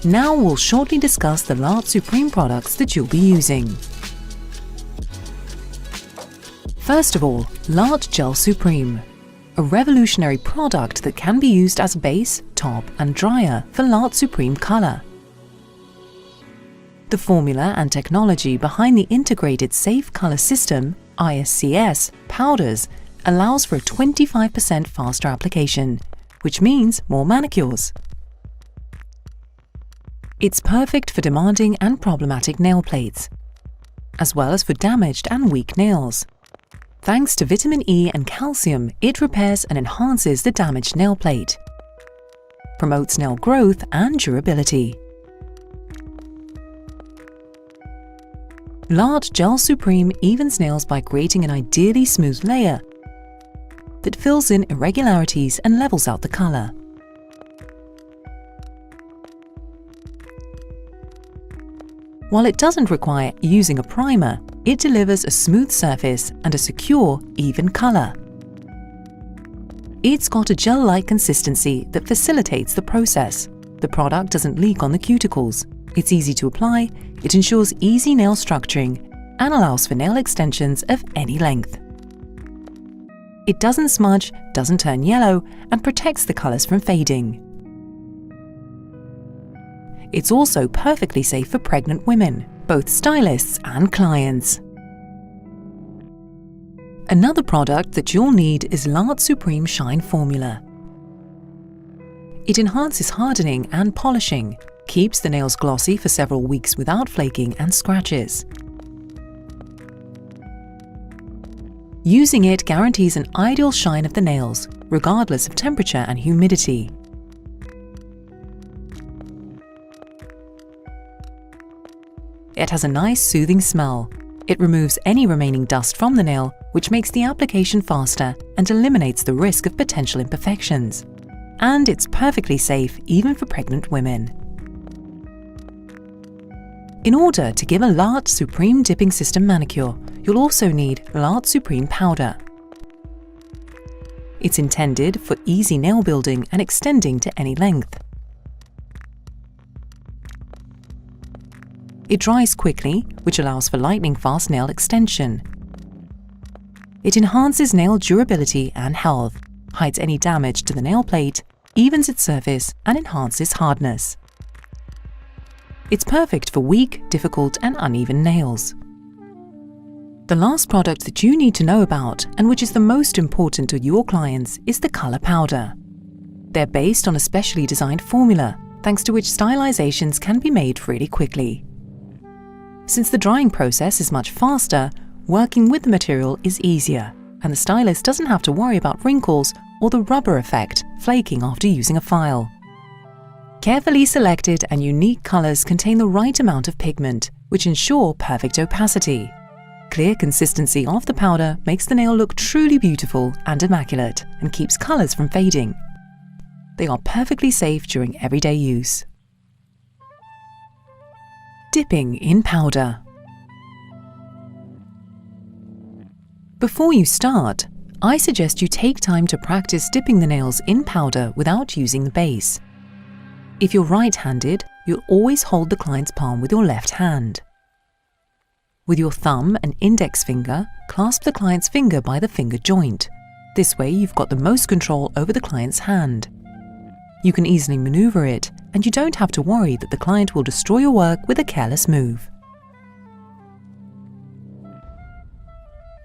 Now we'll shortly discuss the LART Supreme products that you'll be using. First of all, LART Gel Supreme, a revolutionary product that can be used as base, top and dryer for LART Supreme color. The formula and technology behind the Integrated Safe Color System (ISCS) powders allows for a 25% faster application, which means more manicures. It's perfect for demanding and problematic nail plates, as well as for damaged and weak nails. Thanks to vitamin E and calcium, it repairs and enhances the damaged nail plate, promotes nail growth and durability. LART Gel Supreme evens nails by creating an ideally smooth layer that fills in irregularities and levels out the color. While it doesn't require using a primer, it delivers a smooth surface and a secure, even color. It's got a gel-like consistency that facilitates the process. The product doesn't leak on the cuticles. It's easy to apply, it ensures easy nail structuring, and allows for nail extensions of any length. It doesn't smudge, doesn't turn yellow, and protects the colors from fading. It's also perfectly safe for pregnant women, both stylists and clients. Another product that you'll need is LART Supreme Shine Formula. It enhances hardening and polishing, keeps the nails glossy for several weeks without flaking and scratches. Using it guarantees an ideal shine of the nails, regardless of temperature and humidity. It has a nice soothing smell. It removes any remaining dust from the nail, which makes the application faster and eliminates the risk of potential imperfections. And it's perfectly safe even for pregnant women. In order to give a LART Supreme Dipping System manicure, you'll also need LART Supreme Powder. It's intended for easy nail building and extending to any length. It dries quickly, which allows for lightning-fast nail extension. It enhances nail durability and health, hides any damage to the nail plate, evens its surface, and enhances hardness. It's perfect for weak, difficult, and uneven nails. The last product that you need to know about, and which is the most important to your clients, is the color powder. They're based on a specially designed formula, thanks to which stylizations can be made really quickly. Since the drying process is much faster, working with the material is easier, and the stylist doesn't have to worry about wrinkles or the rubber effect flaking after using a file. Carefully selected and unique colors contain the right amount of pigment, which ensure perfect opacity. Clear consistency of the powder makes the nail look truly beautiful and immaculate and keeps colors from fading. They are perfectly safe during everyday use. Dipping in powder. Before you start, I suggest you take time to practice dipping the nails in powder without using the base. If you're right-handed, you'll always hold the client's palm with your left hand. With your thumb and index finger, clasp the client's finger by the finger joint. This way you've got the most control over the client's hand. You can easily maneuver it, and you don't have to worry that the client will destroy your work with a careless move.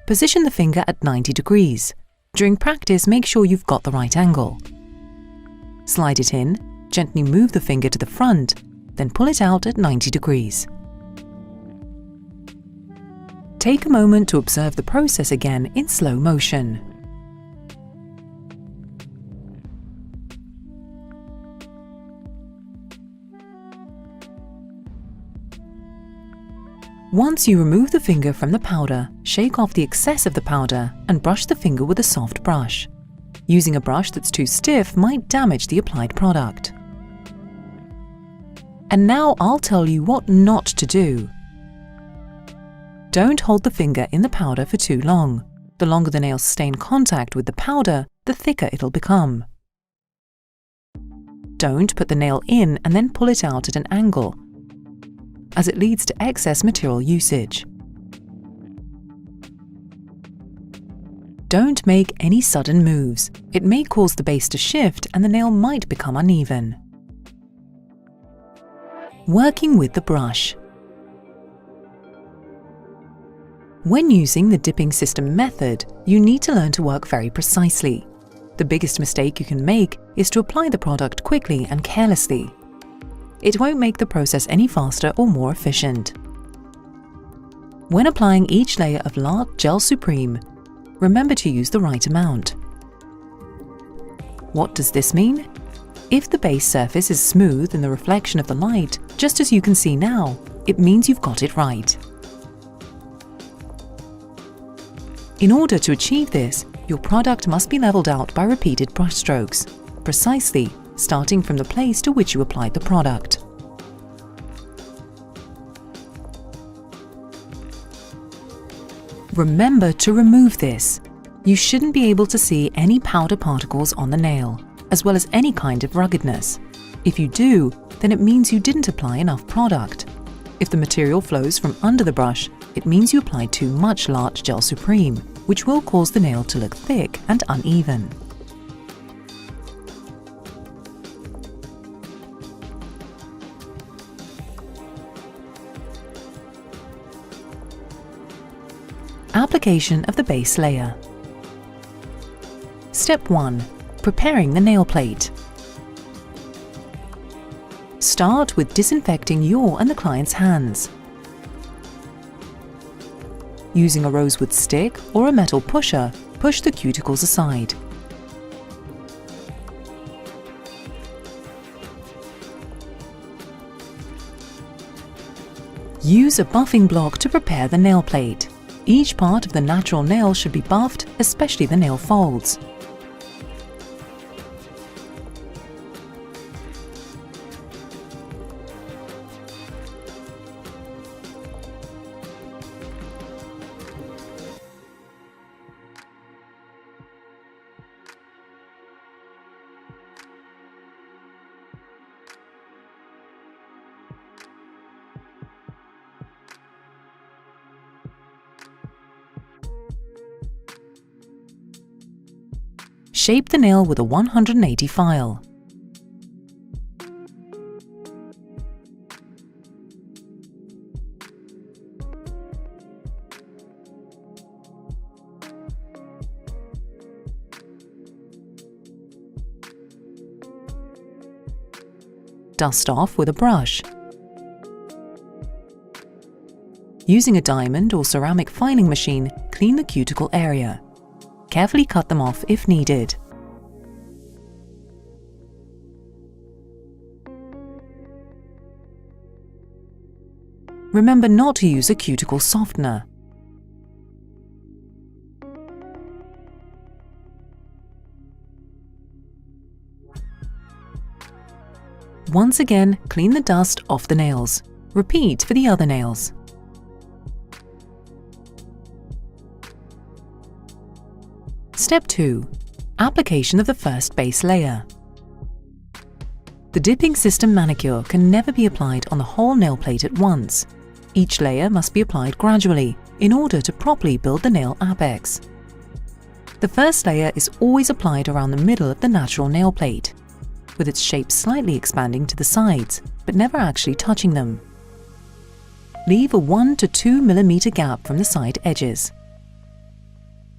Position the finger at 90 degrees. During practice, make sure you've got the right angle. Slide it in, gently move the finger to the front, then pull it out at 90 degrees. Take a moment to observe the process again in slow motion. Once you remove the finger from the powder, shake off the excess of the powder and brush the finger with a soft brush. Using a brush that's too stiff might damage the applied product. And now I'll tell you what not to do. Don't hold the finger in the powder for too long. The longer the nails stay in contact with the powder, the thicker it'll become. Don't put the nail in and then pull it out at an angle, as it leads to excess material usage. Don't make any sudden moves. It may cause the base to shift and the nail might become uneven. Working with the brush. When using the dipping system method, you need to learn to work very precisely. The biggest mistake you can make is to apply the product quickly and carelessly. It won't make the process any faster or more efficient. When applying each layer of LART Gel Supreme, remember to use the right amount. What does this mean? If the base surface is smooth in the reflection of the light, just as you can see now, it means you've got it right. In order to achieve this, your product must be leveled out by repeated brush strokes, precisely starting from the place to which you applied the product. Remember to remove this. You shouldn't be able to see any powder particles on the nail, as well as any kind of ruggedness. If you do, then it means you didn't apply enough product. If the material flows from under the brush, it means you applied too much LART Gel Supreme, which will cause the nail to look thick and uneven. Application of the base layer. Step 1. Preparing the nail plate. Start with disinfecting your and the client's hands. Using a rosewood stick or a metal pusher, push the cuticles aside. Use a buffing block to prepare the nail plate. Each part of the natural nail should be buffed, especially the nail folds. Shape the nail with a 180 file. Dust off with a brush. Using a diamond or ceramic filing machine, clean the cuticle area. Carefully cut them off if needed. Remember not to use a cuticle softener. Once again, clean the dust off the nails. Repeat for the other nails. Step 2. Application of the first base layer. The dipping system manicure can never be applied on the whole nail plate at once. Each layer must be applied gradually in order to properly build the nail apex. The first layer is always applied around the middle of the natural nail plate, with its shape slightly expanding to the sides, but never actually touching them. Leave a 1 to 2 mm gap from the side edges.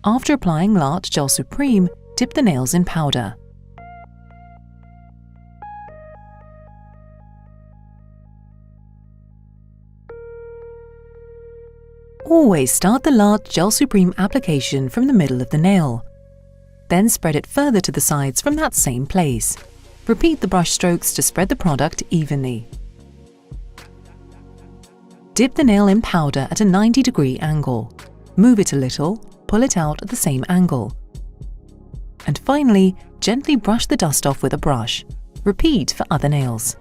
After applying LART Gel Supreme, dip the nails in powder. Always start the LART Gel Supreme application from the middle of the nail. Then spread it further to the sides from that same place. Repeat the brush strokes to spread the product evenly. Dip the nail in powder at a 90-degree angle. Move it a little, pull it out at the same angle. And finally, gently brush the dust off with a brush. Repeat for other nails.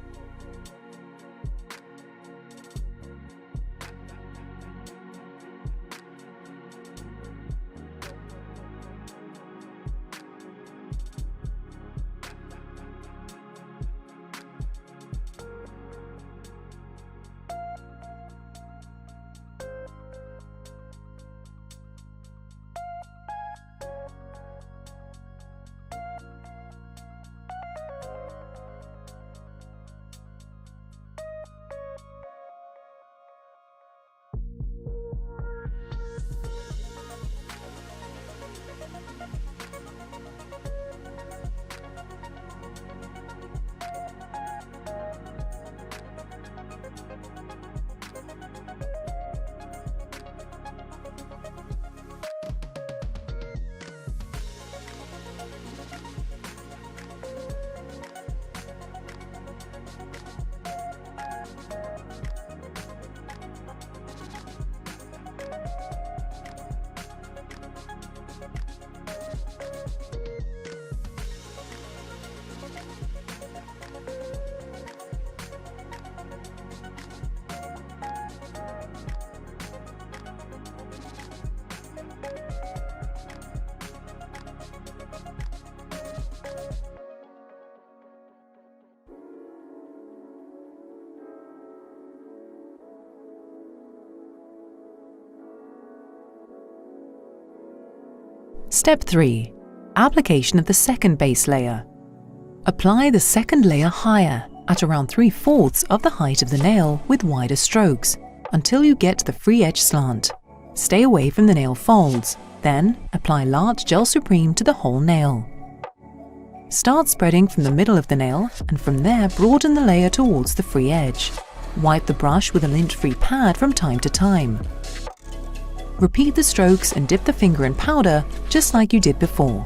Step 3. Application of the second base layer. Apply the second layer higher, at around 3/4 of the height of the nail with wider strokes, until you get the free edge slant. Stay away from the nail folds, then apply LART Gel Supreme to the whole nail. Start spreading from the middle of the nail, and from there broaden the layer towards the free edge. Wipe the brush with a lint-free pad from time to time. Repeat the strokes and dip the finger in powder just like you did before.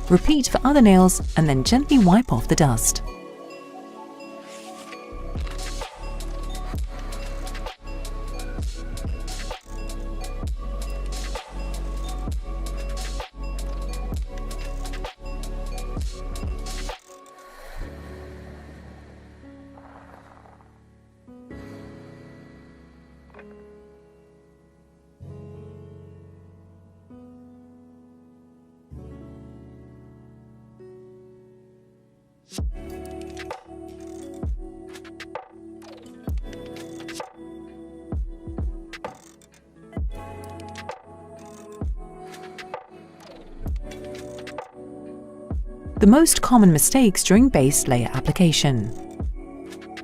Repeat for other nails and then gently wipe off the dust. The most common mistakes during base layer application.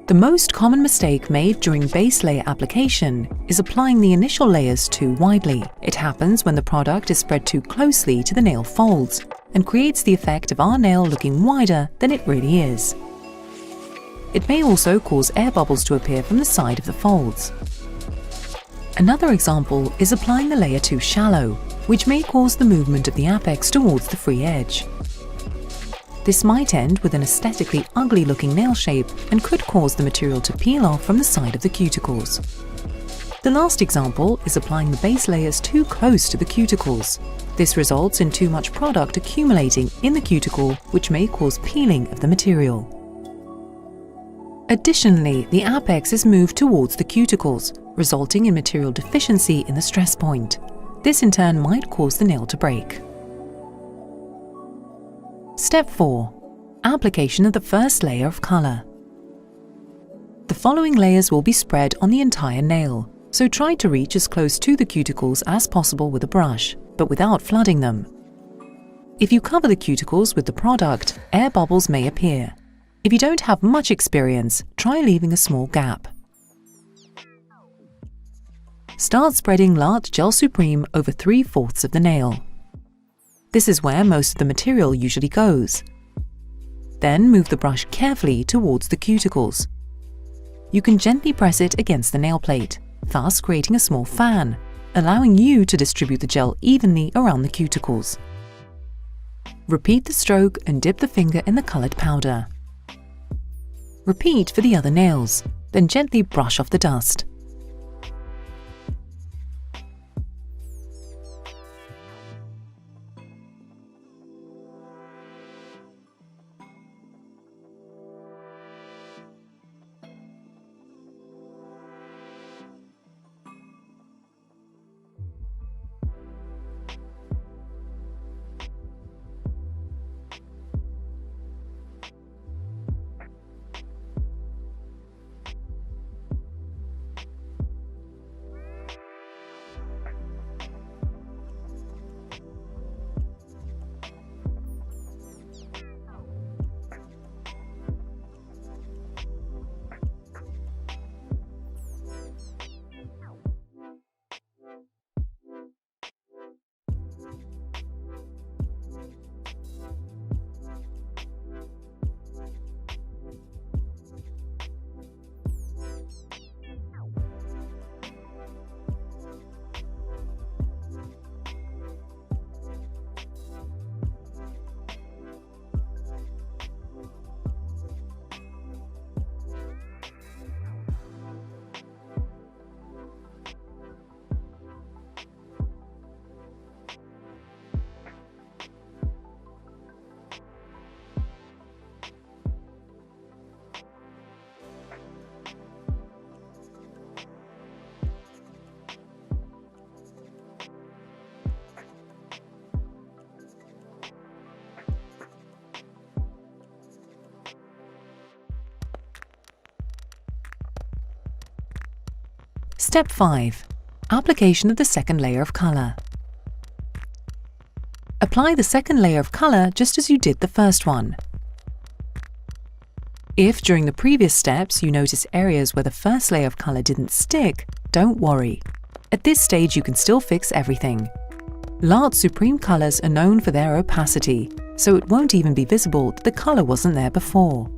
The most common mistake made during base layer application is applying the initial layers too widely. It happens when the product is spread too closely to the nail folds and creates the effect of our nail looking wider than it really is. It may also cause air bubbles to appear from the side of the folds. Another example is applying the layer too shallow, which may cause the movement of the apex towards the free edge. This might end with an aesthetically ugly-looking nail shape and could cause the material to peel off from the side of the cuticles. The last example is applying the base layers too close to the cuticles. This results in too much product accumulating in the cuticle, which may cause peeling of the material. Additionally, the apex is moved towards the cuticles, resulting in material deficiency in the stress point. This in turn might cause the nail to break. Step 4. Application of the first layer of color. The following layers will be spread on the entire nail, so try to reach as close to the cuticles as possible with a brush, but without flooding them. If you cover the cuticles with the product, air bubbles may appear. If you don't have much experience, try leaving a small gap. Start spreading LART Gel Supreme over 3/4 of the nail. This is where most of the material usually goes. Then move the brush carefully towards the cuticles. You can gently press it against the nail plate, thus creating a small fan, allowing you to distribute the gel evenly around the cuticles. Repeat the stroke and dip the finger in the colored powder. Repeat for the other nails, then gently brush off the dust. Step 5. Application of the second layer of color. Apply Apply the second layer of colour just as you did the first one. If during the previous steps you notice areas where the first layer of colour didn't stick, don't worry. At this stage you can still fix everything. LART's supreme colours are known for their opacity, so it won't even be visible that the colour wasn't there before.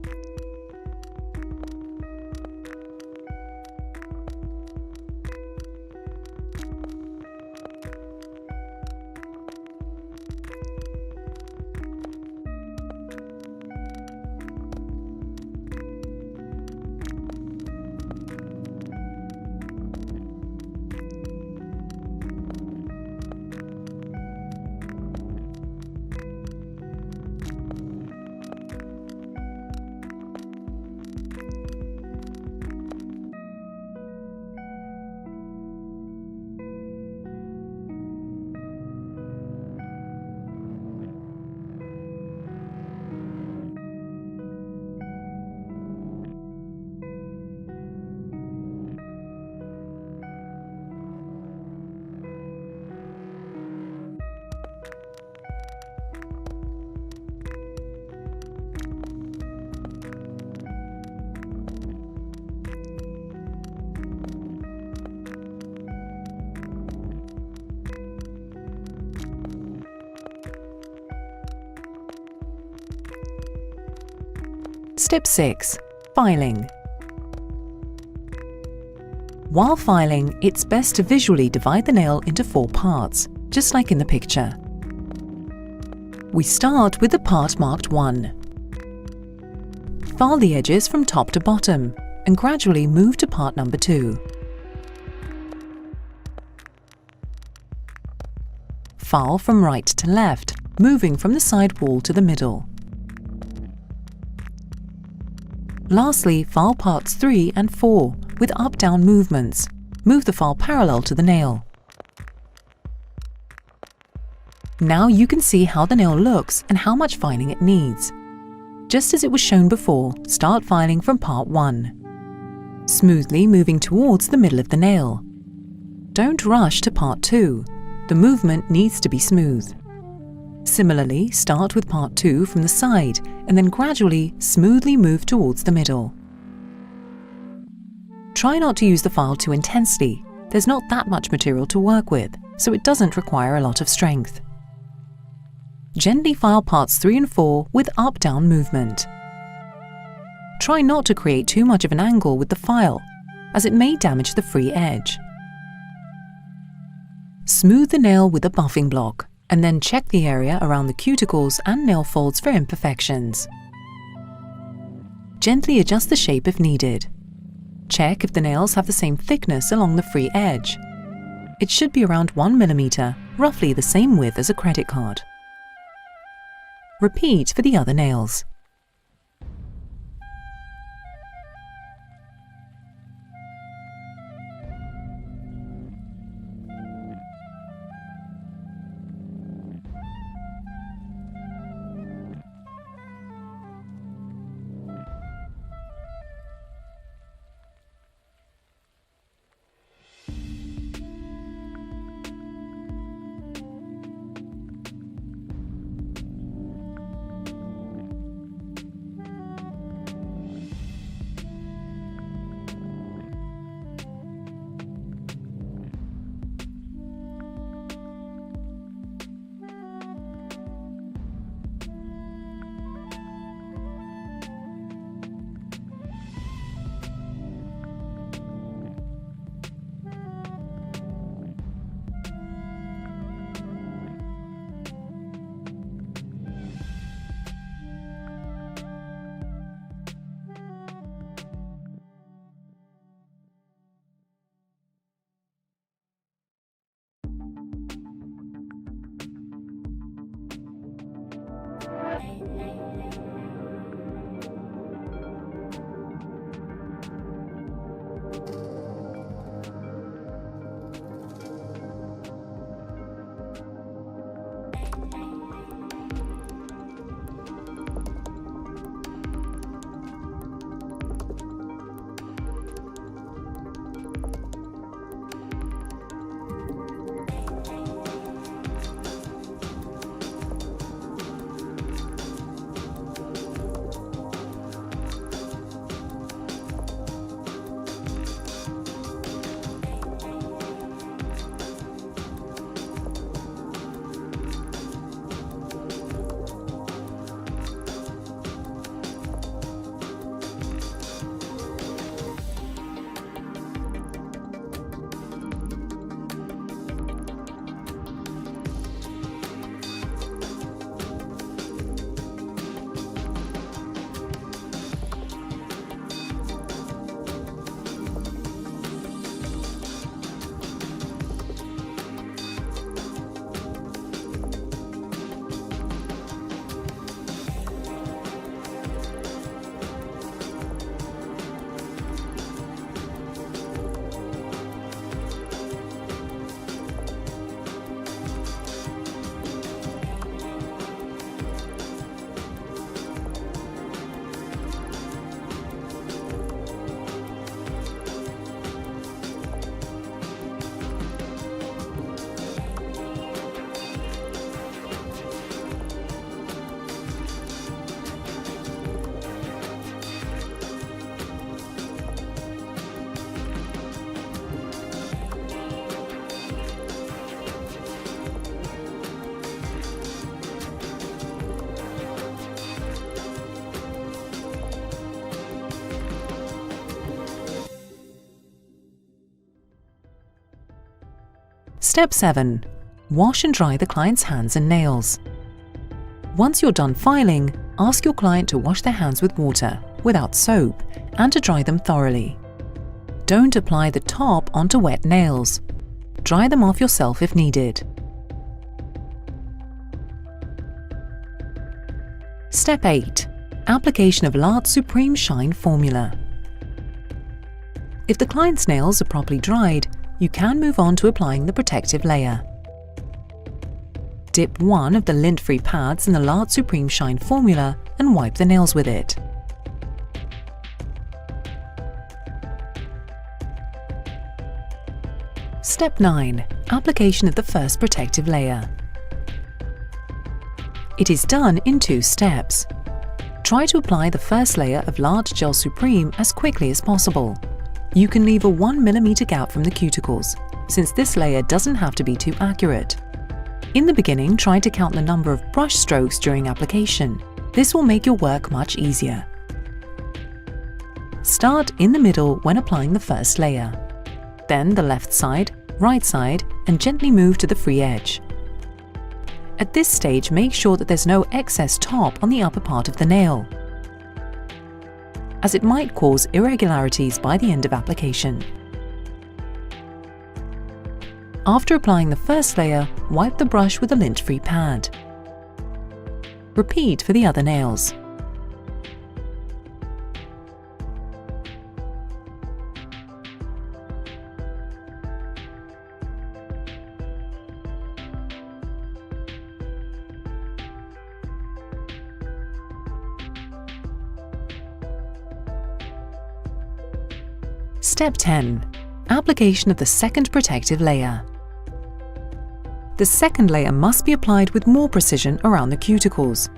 Step 6. Filing. While filing, it's best to visually divide the nail into 4 parts, just like in the picture. We start with the part marked 1. File the edges from top to bottom and gradually move to part number 2. File from right to left, moving from the side wall to the middle. Lastly, file parts 3 and 4 with up-down movements. Move the file parallel to the nail. Now you can see how the nail looks and how much filing it needs. Just as it was shown before, start filing from part 1. Smoothly moving towards the middle of the nail. Don't rush to part 2. The movement needs to be smooth. Similarly, start with part 2 from the side and then gradually, smoothly move towards the middle. Try not to use the file too intensely. There's not that much material to work with, so it doesn't require a lot of strength. Gently file parts 3 and 4 with up-down movement. Try not to create too much of an angle with the file, as it may damage the free edge. Smooth the nail with a buffing block, and then check the area around the cuticles and nail folds for imperfections. Gently adjust the shape if needed. Check if the nails have the same thickness along the free edge. It should be around 1 mm, roughly the same width as a credit card. Repeat for the other nails. Step 7. Wash and dry the client's hands and nails. Once you're done filing, ask your client to wash their hands with water, without soap, and to dry them thoroughly. Don't apply the top onto wet nails. Dry them off yourself if needed. Step 8. Application of LART Supreme Shine Formula. If the client's nails are properly dried, you can move on to applying the protective layer. Dip one of the lint-free pads in the LART Supreme Shine formula and wipe the nails with it. Step 9. Application of the first protective layer. It is done in 2 steps. Try to apply the first layer of LART Gel Supreme as quickly as possible. You can leave a 1 mm gap from the cuticles, since this layer doesn't have to be too accurate. In the beginning, try to count the number of brush strokes during application. This will make your work much easier. Start in the middle when applying the first layer. Then the left side, right side, and gently move to the free edge. At this stage, make sure that there's no excess top on the upper part of the nail, as it might cause irregularities by the end of application. After applying the first layer, wipe the brush with a lint-free pad. Repeat for the other nails. Step 10. Application of the second protective layer. The second layer must be applied with more precision around the cuticles,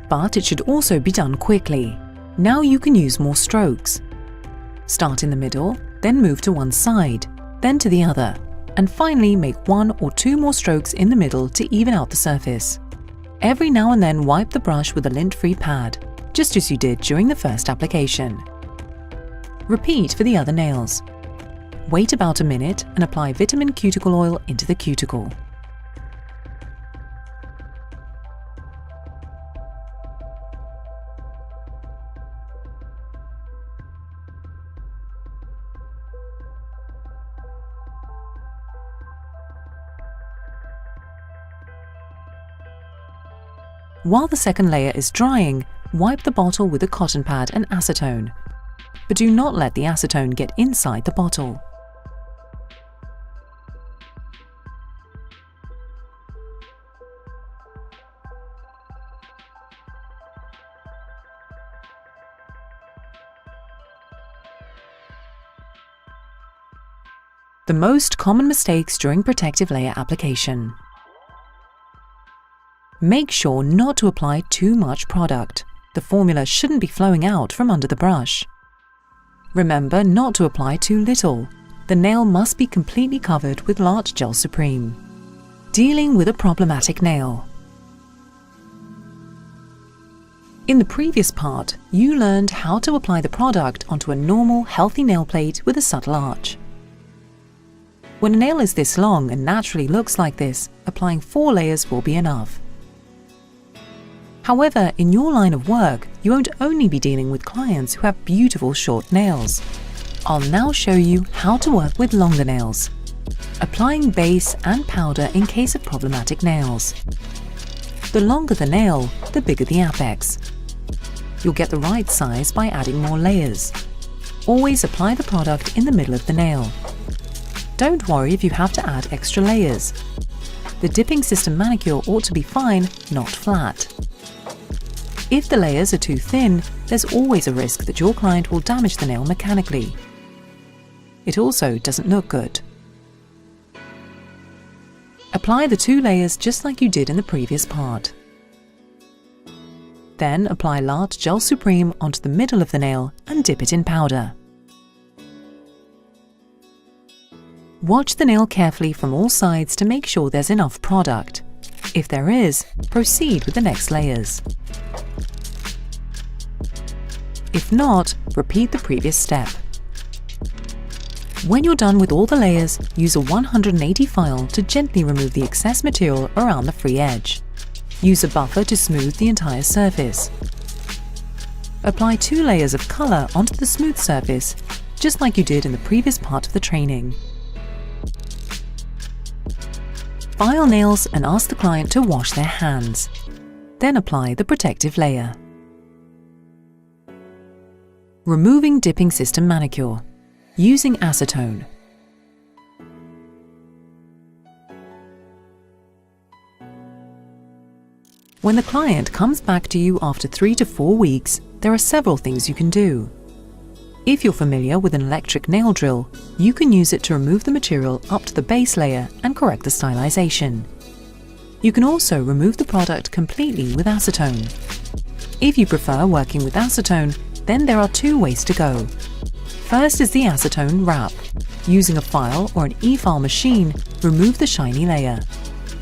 but it should also be done quickly. Now you can use more strokes. Start in the middle, then move to one side, then to the other, and finally make 1 or 2 more strokes in the middle to even out the surface. Every now and then wipe the brush with a lint-free pad, just as you did during the first application. Repeat for the other nails. Wait about a minute and apply vitamin cuticle oil into the cuticle. While the second layer is drying, wipe the bottle with a cotton pad and acetone, but do not let the acetone get inside the bottle. The most common mistakes during protective layer application. Make sure not to apply too much product. The formula shouldn't be flowing out from under the brush. Remember not to apply too little. The nail must be completely covered with LART Gel Supreme. Dealing with a problematic nail. In the previous part, you learned how to apply the product onto a normal, healthy nail plate with a subtle arch. When a nail is this long and naturally looks like this, applying 4 layers will be enough. However, in your line of work, you won't only be dealing with clients who have beautiful short nails. I'll now show you how to work with longer nails, applying base and powder in case of problematic nails. The longer the nail, the bigger the apex. You'll get the right size by adding more layers. Always apply the product in the middle of the nail. Don't worry if you have to add extra layers. The dipping system manicure ought to be fine, not flat. If the layers are too thin, there's always a risk that your client will damage the nail mechanically. It also doesn't look good. Apply the 2 layers just like you did in the previous part. Then apply LART Gel Supreme onto the middle of the nail and dip it in powder. Watch the nail carefully from all sides to make sure there's enough product. If there is, proceed with the next layers. If not, repeat the previous step. When you're done with all the layers, use a 180 file to gently remove the excess material around the free edge. Use a buffer to smooth the entire surface. Apply 2 layers of color onto the smooth surface, just like you did in the previous part of the training. File nails and ask the client to wash their hands. Then apply the protective layer. Removing dipping system manicure. Using acetone. When the client comes back to you after 3 to 4 weeks, there are several things you can do. If you're familiar with an electric nail drill, you can use it to remove the material up to the base layer and correct the stylization. You can also remove the product completely with acetone. If you prefer working with acetone, then there are 2 ways to go. First is the acetone wrap. Using a file or an e-file machine, remove the shiny layer.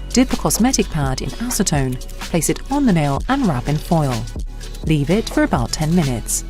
Dip a cosmetic pad in acetone, place it on the nail and wrap in foil. Leave it for about 10 minutes.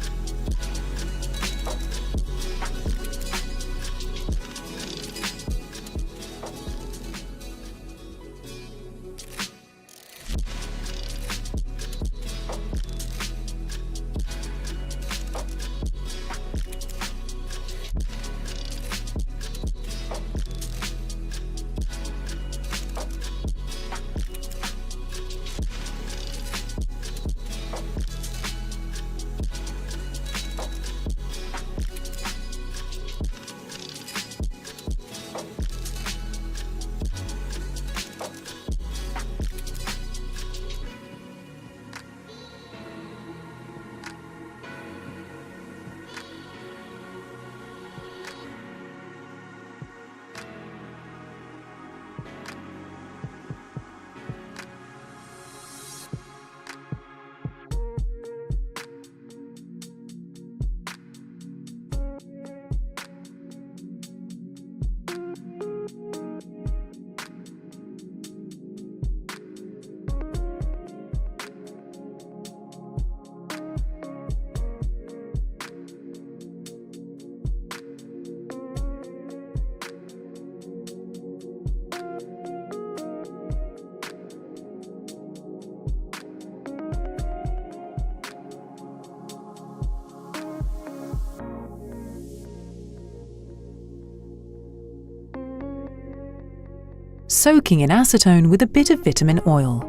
Soaking in acetone with a bit of vitamin oil.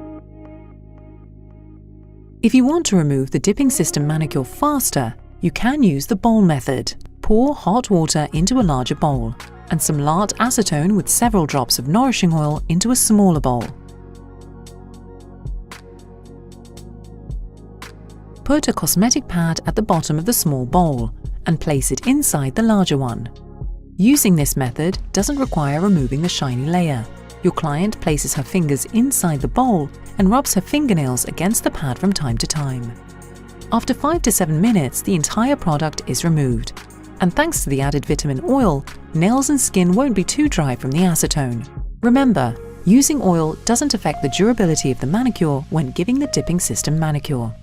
If you want to remove the dipping system manicure faster, you can use the bowl method. Pour hot water into a larger bowl and some LART acetone with several drops of nourishing oil into a smaller bowl. Put a cosmetic pad at the bottom of the small bowl and place it inside the larger one. Using this method doesn't require removing the shiny layer. Your client places her fingers inside the bowl and rubs her fingernails against the pad from time to time. After 5 to 7 minutes, the entire product is removed. And thanks to the added vitamin oil, nails and skin won't be too dry from the acetone. Remember, using oil doesn't affect the durability of the manicure when giving the dipping system manicure.